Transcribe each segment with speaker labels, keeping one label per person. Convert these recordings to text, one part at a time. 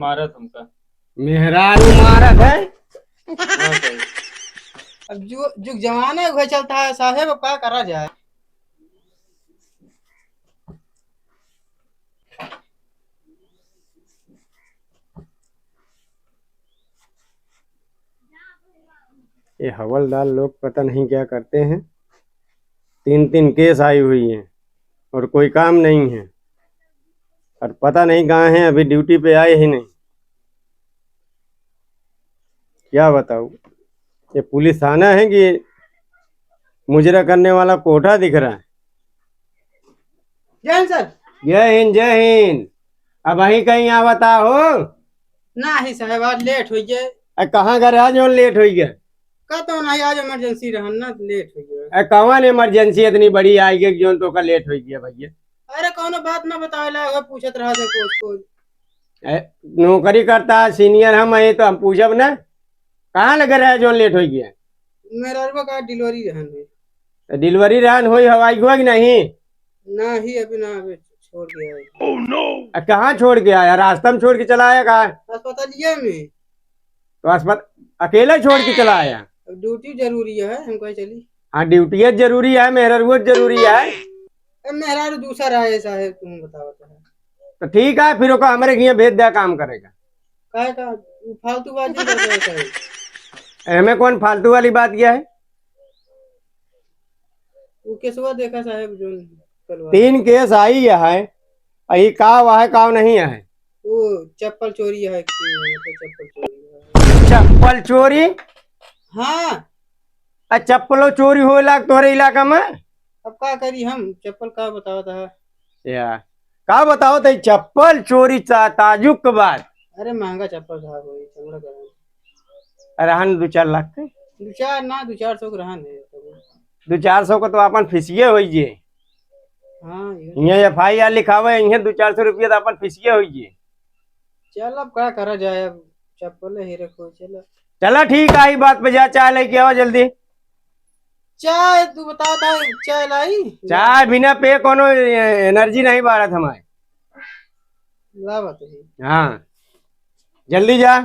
Speaker 1: मारा तुमका।
Speaker 2: मेहरारू मारत है।
Speaker 1: हाँ सही।
Speaker 3: अब जो जो जमाना वह चलता है साहेब, अब क्या करा जाए।
Speaker 2: ये हवलदार लोग पता नहीं क्या करते हैं। 3 3 केस आई हुई हैं और कोई काम नहीं है। और पता नहीं कहाँ हैं, अभी ड्यूटी पे आए ही नहीं। क्या बताऊँ। ये पुलिस थाना है कि मुजरा करने वाला कोठा दिख रहा है।
Speaker 3: जय हिंद सर।
Speaker 2: जय हिंद जय हिंद। अब वहीं कहीं आवता हो।
Speaker 3: ना ही साहेब, आज लेट हो गए।
Speaker 2: कहाँ घर आज जो लेट हो गया।
Speaker 3: का तो नहीं, आज इमरजेंसी रहन ना, लेट हो गए।
Speaker 2: कौन इमरजेंसी इतनी बड़ी आई गई जो तो का लेट हो गया भैया।
Speaker 3: अरे कौनो बात ना बतावेला, वह पूछत रहा था कुछ।
Speaker 2: नौकरी करता है सीनियर हम है तो हम पूछब ना। कहाँ लगे रहे जो लेट हो गया।
Speaker 3: मेरा का डिलीवरी रहन है।
Speaker 2: डिलीवरी रहन हुई हवाई हुआ कि नहीं।
Speaker 3: ना ही अभी ना, अभी छोड़ दिया है।
Speaker 2: कहाँ छोड़ के आया, रास्ता में छोड़ के चला आया कहाँ।
Speaker 3: अस्पतालिया में।
Speaker 2: तो अस्पताल अकेला छोड़ के चला आया।
Speaker 3: अब ड्यूटी जरूरी है, हम कहे चली।
Speaker 2: हाँ ड्यूटी जरूरी है, मेहररुआ जरूरी है।
Speaker 3: अब मेहरा दूसरा है साहेब, तुम बताओ तो है।
Speaker 2: तो ठीक है फिर ओका हमारे यहाँ भेज दिया काम करेगा।
Speaker 3: काहे का फालतू बात नहीं करता है साहेब।
Speaker 2: हमें कौन फालतू वाली बात किया है।
Speaker 3: वो केसवा देखा साहेब जो करवा।
Speaker 2: 3 केस आई है। अही का है का नहीं है।
Speaker 3: वो चप्पल चोरी है चप्पल चोरी है।
Speaker 2: चप्पल चोरी।
Speaker 3: हाँ।
Speaker 2: चप्पलों चोरी हो लाग तुम्हारे इलाका में।
Speaker 3: अब क्या करी हम, चप्पल का बताओ था।
Speaker 2: या का बताओ तो चप्पल चोरी ताजुब के बाद।
Speaker 3: अरे महंगा चप्पल था, कोई चमड़ा का
Speaker 2: रहन 2 4 लाख के।
Speaker 3: 2 400 रहन है तो।
Speaker 2: 2 400 को तो अपन फिसिए हो जे।
Speaker 3: हाँ
Speaker 2: यहाँ FIR लिखावे यहाँ 2 400 रुपया तो अपन फिसिए हो जे।
Speaker 3: चल अब क्या करा जाए, अब चप्पल ही रखो चलो।
Speaker 2: चला ठीक है, बात पे जा चाय लेके आओ जल्दी।
Speaker 3: चाय तू बता था, चाय लाई।
Speaker 2: चाय बिना पे कोनो एनर्जी नहीं बारत हमारे।
Speaker 3: ला बात है।
Speaker 2: हाँ जल्दी जा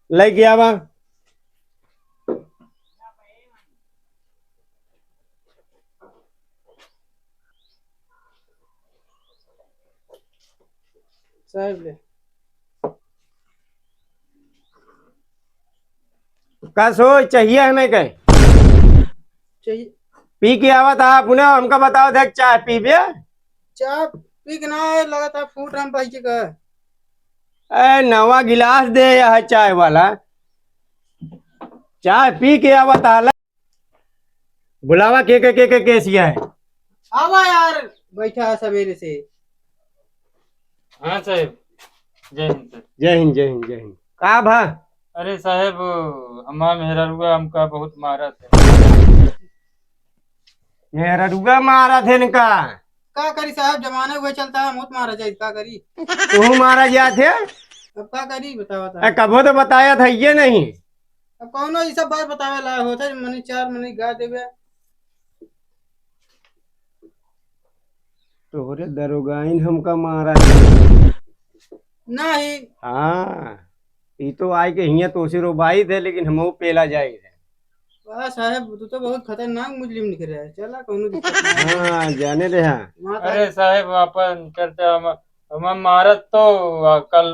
Speaker 2: लेके आवा।
Speaker 3: साहब ले।
Speaker 2: का सो चाहिए हमें कहे।
Speaker 3: चाहिए।
Speaker 2: पी के आवा था पुनः हमका बताओ था चाय पी बे।
Speaker 3: चाय पी के ना लगा था फूट हम पैसे का।
Speaker 2: नवा गिलास दे यह चाय वाला। चाय पी के आवा था। बुलावा के केसिया है।
Speaker 3: आवा यार, बैठा है सवेरे से।
Speaker 1: हाँ साहेब। जय हिंद सर।
Speaker 2: जय हिंद जय हिंद जय हिंद। का भा।
Speaker 1: अरे साहेब, हमारा मेहरारुआ हमका बहुत मारा था।
Speaker 2: मेहररुआ मारा थे इनका।
Speaker 3: का करी साहब, जमाना हुआ चलता है, मुझ मारा जाए का करी।
Speaker 2: तू मारा जा थे।
Speaker 3: अब का करी बतावा था।
Speaker 2: कबो तो बताया था ये नहीं।
Speaker 3: अब कौनो ये सब बात बतावे ला होता मनी 4 मनी गा देवे।
Speaker 2: तोहरे दरोगाइन हमका मारा।
Speaker 3: नहीं।
Speaker 2: हाँ ये तो आए के हिया तो सिरो भाई थे लेकिन हम पेला जाए थे।
Speaker 3: वाह साहब, तू तो बहुत खतरनाक मुजरिम निकल रहा है। चला कौनो दिक्कत नहीं।
Speaker 2: हाँ जाने दे हाँ।
Speaker 3: माता
Speaker 1: अरे साहेब, अपन चर्चा हम मारत तो कल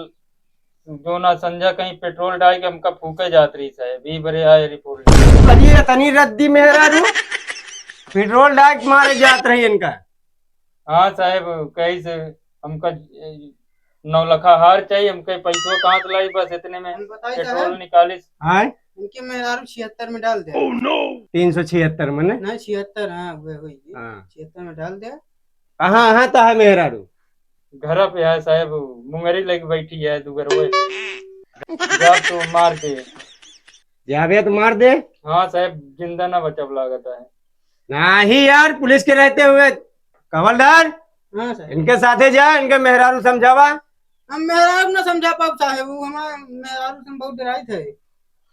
Speaker 1: जो ना संजय कहीं पेट्रोल डाल के हमका फूके जात रही साहेब, ई बरे आए रिपोर्ट।
Speaker 2: अरे तनी रद्दी मेहरारू पेट्रोल डाक मारे जात रही इनका।
Speaker 1: हाँ साहेब, कहीं से हमका 9 लाख हार चाहिए, हमके पैसों कहाँ से लाई, बस इतने में
Speaker 3: हम बताई
Speaker 1: पेट्रोल
Speaker 3: साहब,
Speaker 1: निकाली।
Speaker 2: हाँ
Speaker 3: इनके मेहरारू 76 में डाल दे।
Speaker 2: 376 में ने।
Speaker 3: नहीं 76, हाँ वो हुई
Speaker 2: हाँ
Speaker 3: 76 में डाल दे।
Speaker 2: कहाँ हाँ तो है मेहरारू।
Speaker 1: घर पे है साहेब, मुंगरी लेके बैठी है दुगर वो जब तो मार के।
Speaker 2: जावे तो मार दे।
Speaker 1: हाँ साहेब, जिंदा ना बचब लागत है।
Speaker 2: नहीं यार पुलिस के रहते हुए कवलदार
Speaker 3: हाँ साहब।
Speaker 2: इनके साथे जा, इनके मेहरारू समझावा।
Speaker 3: हम मेहरारू ना समझा पाओ साहब, वो हमारा मेहरारू से बहुत डराई थे।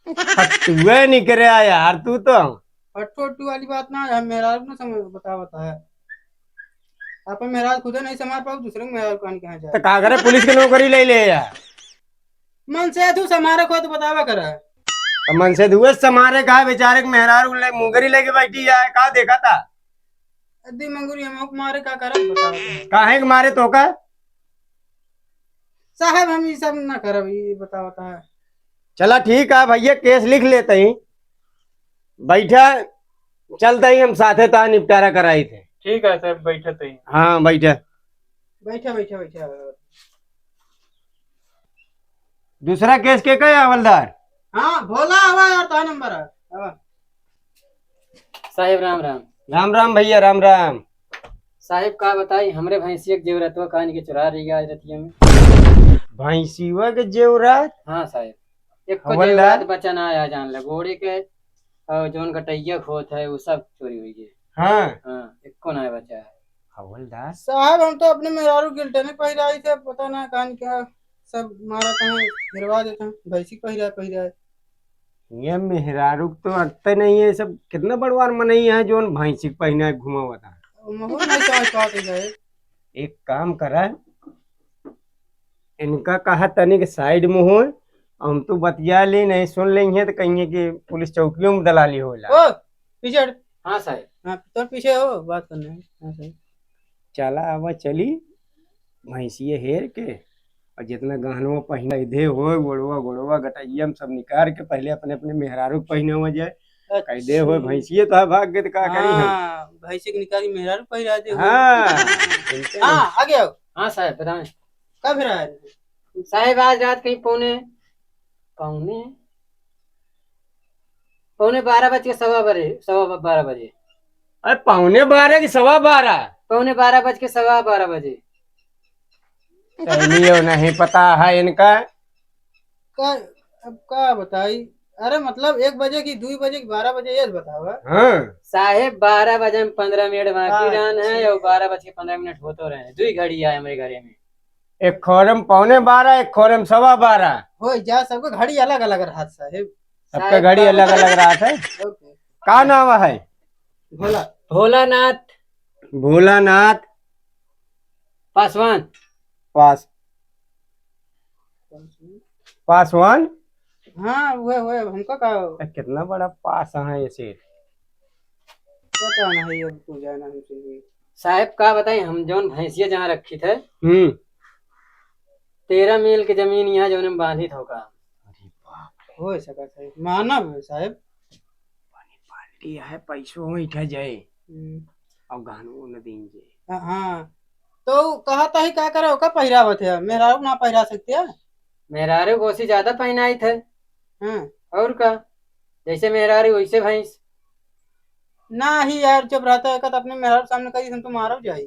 Speaker 2: फटुए निकले यार तू तो।
Speaker 3: फटफोटू वाली बात ना, हम मेहरारू ना समझ बता है। आप मेहरारू खुद नहीं संभाल पाओ, दूसरे को मेहरारू कहां कहाँ
Speaker 2: तो
Speaker 3: जाए।
Speaker 2: का करे पुलिस की नौकरी ले ले यार।
Speaker 3: मन से तू समारे को तो बतावा कर
Speaker 2: मन से दुए समारे कहा बेचारे के मेहरारू मुंगरी लेके बैठी है का देखा था
Speaker 3: अद्दी मंगूरी हम मारे का कर बतावा तो।
Speaker 2: काहे के मारे तो का
Speaker 3: साहब हम ये सब ना करब ये बतावता है।
Speaker 2: चला ठीक है भैया केस लिख लेते ही बैठा चलते ही हम साथे ता निपटारा कराई थे।
Speaker 1: ठीक है सर, बैठे तो ही।
Speaker 2: हाँ बैठा
Speaker 3: बैठा बैठा बैठा
Speaker 2: दूसरा केस के है हवलदार।
Speaker 3: हाँ भोला हवा यार तो नंबर है हवा।
Speaker 4: साहेब राम राम।
Speaker 2: राम राम भैया राम राम।
Speaker 4: साहेब का बताई हमरे भैंसिया के जेवरतवा कहानी के चुरा रही आज रतिया में।
Speaker 2: भैंसिया के जेवरात।
Speaker 4: हाँ साहेब एक को
Speaker 2: हवलदार?
Speaker 4: जेवरात बचा ना आया जान ले घोड़े के और जोन कटैया खोत है वो सब चोरी हुई है।
Speaker 2: हाँ
Speaker 4: हाँ एक को ना बचा है।
Speaker 2: हवलदार
Speaker 3: साहब हम तो अपने मेहरारू गिल्टे ने पहिराई थे पता ना कान क्या सब मारा कहीं गिरवा देते हैं भैंसी पहिरा है।
Speaker 2: ये मेहरारू तो अटते नहीं है सब कितना बड़वार मनई है जो भैंसी के पहना घुमा हुआ था।
Speaker 3: महुर नहीं समझ पाते साहब।
Speaker 2: एक काम करा इनका कहा तनिक साइड में हो हम तो बतिया ले नहीं सुन लेंगे तो कहेंगे कि पुलिस चौकियों में दलाली होला।
Speaker 3: ओ पीछे हट।
Speaker 4: हाँ साहेब।
Speaker 3: हाँ तो पीछे हो बात करने है। हाँ साहब
Speaker 2: चला अब चली भैंसिए हेर के और जितना गहनवा पहना इधे हो गोड़वा गोड़वा गटैया में सब निकाल के पहले अपने अपने मेहरारू पहने हो जाए कह दे हो भैंसिए तो भाग गए तो का करी हम।
Speaker 3: हाँ भैंसी की निकाली मेहरारू पहिरा दे।
Speaker 2: हाँ
Speaker 3: हाँ आगे आओ
Speaker 4: हाँ साहेब बताएं।
Speaker 3: कब फिर आया
Speaker 4: साहेब आज रात कहीं पौने पौने पौने 12 बज के सवा 12 बजे।
Speaker 2: अरे 11:45 की 12:15
Speaker 4: पौने 12 बज के सवा 12 बजे।
Speaker 2: नहीं नहीं पता है इनका।
Speaker 3: का अब का बताई अरे मतलब 1 बजे की 2 बजे की 12 बजे ये बतावा।
Speaker 2: हाँ
Speaker 4: साहेब 12 बजे में 15 मिनट बाकी
Speaker 3: अच्छा।
Speaker 4: रहन है और 12 बज के 15 मिनट होते रहे 2 घड़ी आए हमारे घरे में।
Speaker 2: एक खोरम 11:15 एक खोरम 12:15
Speaker 3: हो जा सबको घड़ी अलग अलग रहा साहेब।
Speaker 2: सबका घड़ी अलग अलग रहा था।
Speaker 3: ओके
Speaker 2: का नाम है
Speaker 3: भोला
Speaker 4: भोलानाथ
Speaker 2: भोलानाथ
Speaker 4: पासवान।
Speaker 2: पास पासवान।
Speaker 3: हाँ वो हमको का
Speaker 2: कितना बड़ा पास है ऐसे।
Speaker 3: पता नहीं अब तू जाना हमसे।
Speaker 4: साहेब का बताई हम जौन भैंसिया जहाँ रखी थे 13 मील की जमीन यहाँ जौन हम बांधी थो का।
Speaker 3: हो सका साहेब मानव है साहेब।
Speaker 2: पार्टी है पैसों बैठा जाए
Speaker 3: हम्म,
Speaker 2: और गानों न दिन जाए।
Speaker 3: हाँ तो कहा था ही क्या करे का पहिरावत है मेहरारू ना पहिरा सकते हैं।
Speaker 4: मेहरारू गोसी ज्यादा पहनाई थे
Speaker 3: हाँ
Speaker 4: और का जैसे मेहरारू वैसे भैंस।
Speaker 3: ना ही यार जब रहता है तो अपने मेहरारू सामने कही हम तो मारो जाई।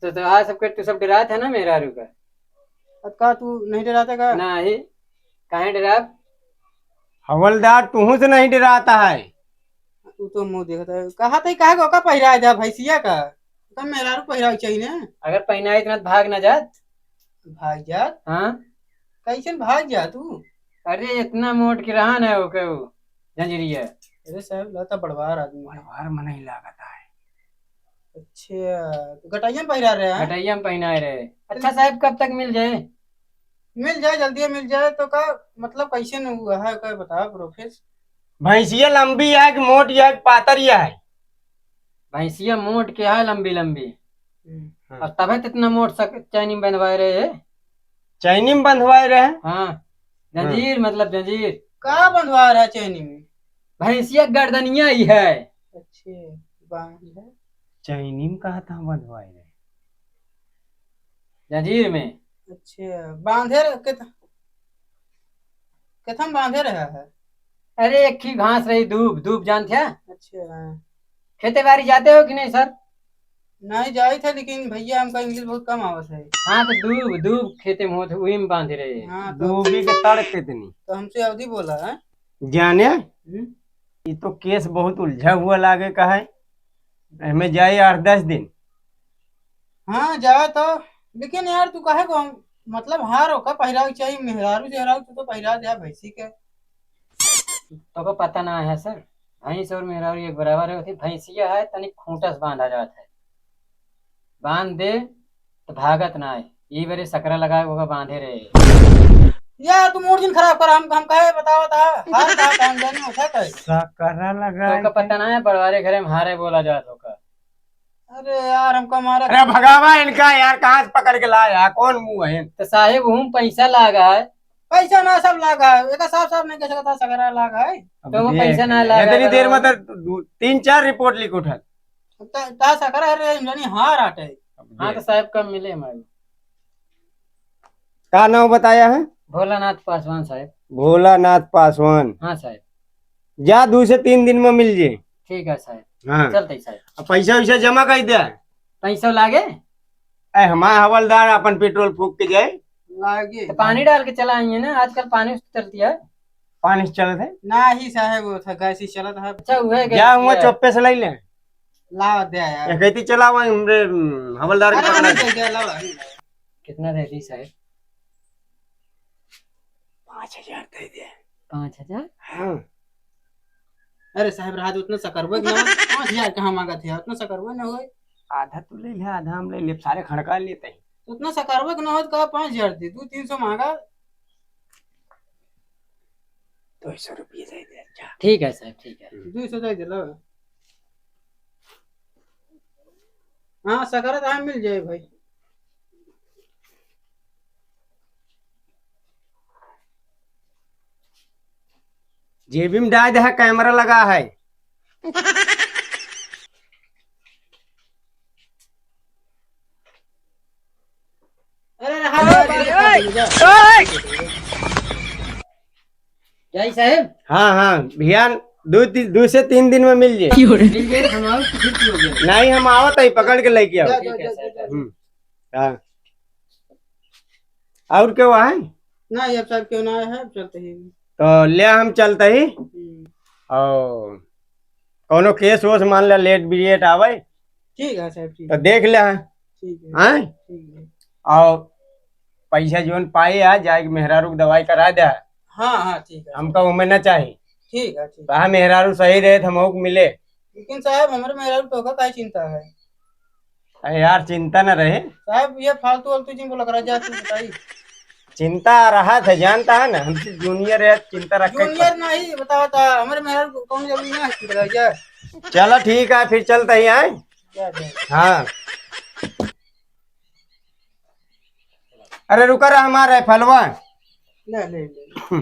Speaker 4: तो आज सबके तू सब डरा था ना मेहरारू का।
Speaker 3: अब का तू नहीं डराता का।
Speaker 4: ना ही काहे डरा।
Speaker 2: हवलदार तू से नहीं डराता है।
Speaker 3: तू तो मुंह देखता है कहा था कहा का पहिरा जा भैंसिया का कम मेहरारू पहिरा चाहिए ना।
Speaker 4: अगर पहनाई इतना भाग ना जात।
Speaker 3: भाग जा
Speaker 4: हाँ
Speaker 3: कैसे भाग जा तू।
Speaker 4: अरे इतना मोट की रहा ना वो जंजीरिया।
Speaker 3: अरे साहब लगता बड़वार आदमी है।
Speaker 2: बार मन ही लागता है।
Speaker 3: अच्छा तो गटाइया में पहिरा रहे हैं।
Speaker 4: हटैया में पहनाए रहे। अच्छा साहब कब तक मिल जाए।
Speaker 3: मिल जाए जल्दी मिल जाए तो का मतलब कैसे न हुआ है का बता प्रोफेस।
Speaker 2: भैंसिया लंबी है कि मोटी है कि पातरी है।
Speaker 4: भैंसिया मोट के है लंबी लंबी
Speaker 3: हम्म,
Speaker 4: और तबे तो इतना मोट चैनी में बंधवाए रहे है।
Speaker 2: चैनी में बंधवाए रहे।
Speaker 4: हाँ जंजीर मतलब जंजीर।
Speaker 3: का बंधवा रहा है चैनी में।
Speaker 4: भैंसिया गर्दनिया ही है।
Speaker 3: अच्छे बांध है।
Speaker 2: चैनी में कहा था बंधवाए रहे।
Speaker 4: जंजीर में।
Speaker 3: अच्छा बांधे कथम बांधे रहा है।
Speaker 4: अरे एक ही घास रही धूप धूप जानते हैं।
Speaker 3: अच्छा हाँ।
Speaker 4: खेते बाड़ी जाते हो कि नहीं सर।
Speaker 3: नहीं जाई था लेकिन भैया हमका इंग्लिश बहुत कम आवत है।
Speaker 4: हाँ तो धूप धूप खेते में होते वही में बांधे रहे।
Speaker 3: हाँ तो
Speaker 2: दूबी के तड़ कितनी
Speaker 3: तो हमसे अवधि बोला है।
Speaker 2: जाने
Speaker 3: हम्म,
Speaker 2: ये तो केस बहुत उलझा हुआ लागे का है। हमें जाए 8-10 दिन।
Speaker 3: हाँ जाए तो लेकिन यार तू कहे को मतलब हार हो का पहिरा चाहिए मेहरारू से हराऊ तू तो पहिरा दे भैंसी के।
Speaker 4: तो को पता ना है सर। भैंस और मेहरारू एक बराबर होती। भैंसिया है तनिक खूंटा से बांधा जाता है। बांध दे तो भागत ना है। ये बरे सकरा लगाए होगा बांधे रहे।
Speaker 3: या तू मूड दिन खराब कर, हम कहे बताओ था हार का टाइम जानी होता है।
Speaker 2: सकरा लगा
Speaker 4: तो का पता ना है बड़वारे घरे में हारे बोला जा तो का।
Speaker 3: अरे यार हमको मारा।
Speaker 2: अरे भगावा इनका यार, कहाँ से पकड़ के लाया, कौन मुंह है?
Speaker 4: तो साहेब हम पैसा लागा है।
Speaker 3: पैसा ना सब लागा है, एक साफ साफ नहीं कह सकता सगरा लागा है।
Speaker 4: तो वो पैसा ना लगा
Speaker 2: इतनी देर में
Speaker 4: करो।
Speaker 2: तो 3-4 रिपोर्ट लिख उठल।
Speaker 3: ता सकरा है रे जानी हार आटे।
Speaker 4: हाँ तो साहब कब मिले हमारे?
Speaker 2: का नाम बताया है?
Speaker 4: भोलानाथ पासवान साहब।
Speaker 2: भोलानाथ पासवान।
Speaker 4: हाँ साहब।
Speaker 2: जा 2 से 3 दिन में मिल जे।
Speaker 4: ठीक है साहब।
Speaker 2: हाँ,
Speaker 4: चलते साहब।
Speaker 2: अब पैसा वैसा जमा कर दे।
Speaker 4: पैसा लागे
Speaker 2: हमारा हवलदार अपन पेट्रोल फूक के जाए।
Speaker 3: लागे
Speaker 4: तो पानी डाल के चलाएंगे ना, आजकल पानी चलती है।
Speaker 2: पानी से चलत है।
Speaker 3: ना ही साहब वो था गैसी चलत है।
Speaker 4: अच्छा हुआ है
Speaker 2: जा हुआ चौप्पे से ले ले।
Speaker 3: लावा दे यार।
Speaker 2: या कहती चला हुआ हमरे हवलदार के
Speaker 3: अरे
Speaker 2: पकड़ा
Speaker 3: हमें दे लावा।
Speaker 4: कितना दे दी साहब?
Speaker 2: 5,000 दे दे।
Speaker 4: 5,000?
Speaker 2: हाँ।
Speaker 3: अरे साहब रात उतना सकरबे ना 5,000 कहाँ मांगा थे, उतना सकरबे ना होए।
Speaker 2: आधा तू ले ले, आधा हम ले ले, सारे खड़का लेते हैं।
Speaker 3: उतना सकरबे ना हो तो कहा 5,000 दे, तू 300 मांगा।
Speaker 2: 200 रुपये दे दे। जा।
Speaker 4: ठीक है साहब, ठीक है।
Speaker 3: 200 दे दे लो। हाँ सकरा तो मिल जाए भाई।
Speaker 2: जेबी में डाल दे, कैमरा लगा है।
Speaker 3: अरे हाँ
Speaker 4: जय साहब।
Speaker 2: हाँ हाँ भैया, 2 से 3 दिन में मिल जाए।
Speaker 4: मिल गए हमारे तो फिर हो गया।
Speaker 2: नहीं हम आवत है, पकड़ के लेके आओ।
Speaker 4: ठीक है साहब।
Speaker 2: हाँ। और क्या हुआ है?
Speaker 3: ना ये सब क्यों ना है, चलते ही।
Speaker 2: तो ले हम चलते ही। और कोनो केस वोस मान ले लेट बिलेट आवे
Speaker 3: ठीक है साहब, ठीक
Speaker 2: तो देख ले।
Speaker 3: ठीक है
Speaker 2: हाँ,
Speaker 3: ठीक है।
Speaker 2: और पैसा जोन पाए आ जाए मेहरारू की दवाई करा दे।
Speaker 3: हाँ हाँ ठीक है।
Speaker 2: हमका उम्र न चाहिए।
Speaker 3: ठीक है ठीक है।
Speaker 2: कहा मेहरारू सही रहे तो हमको मिले।
Speaker 3: लेकिन साहब हमारे मेरा तो का क्या चिंता है
Speaker 2: अरे यार चिंता न रहे।
Speaker 3: साहब, ये फालतू वालतू जिनको लग रहा है, तू बताइए।
Speaker 2: चिंता रहा था, जानता है ना हमसे जूनियर है, चिंता रखे।
Speaker 3: जूनियर नहीं बताओ था हमारे मेरा कौन जरूरी ना है क्या?
Speaker 2: चलो ठीक है, फिर चलते ही आए।
Speaker 3: क्या क्या?
Speaker 2: हाँ। अरे रुका रहा हमारा फलवा।
Speaker 3: ले ले ले।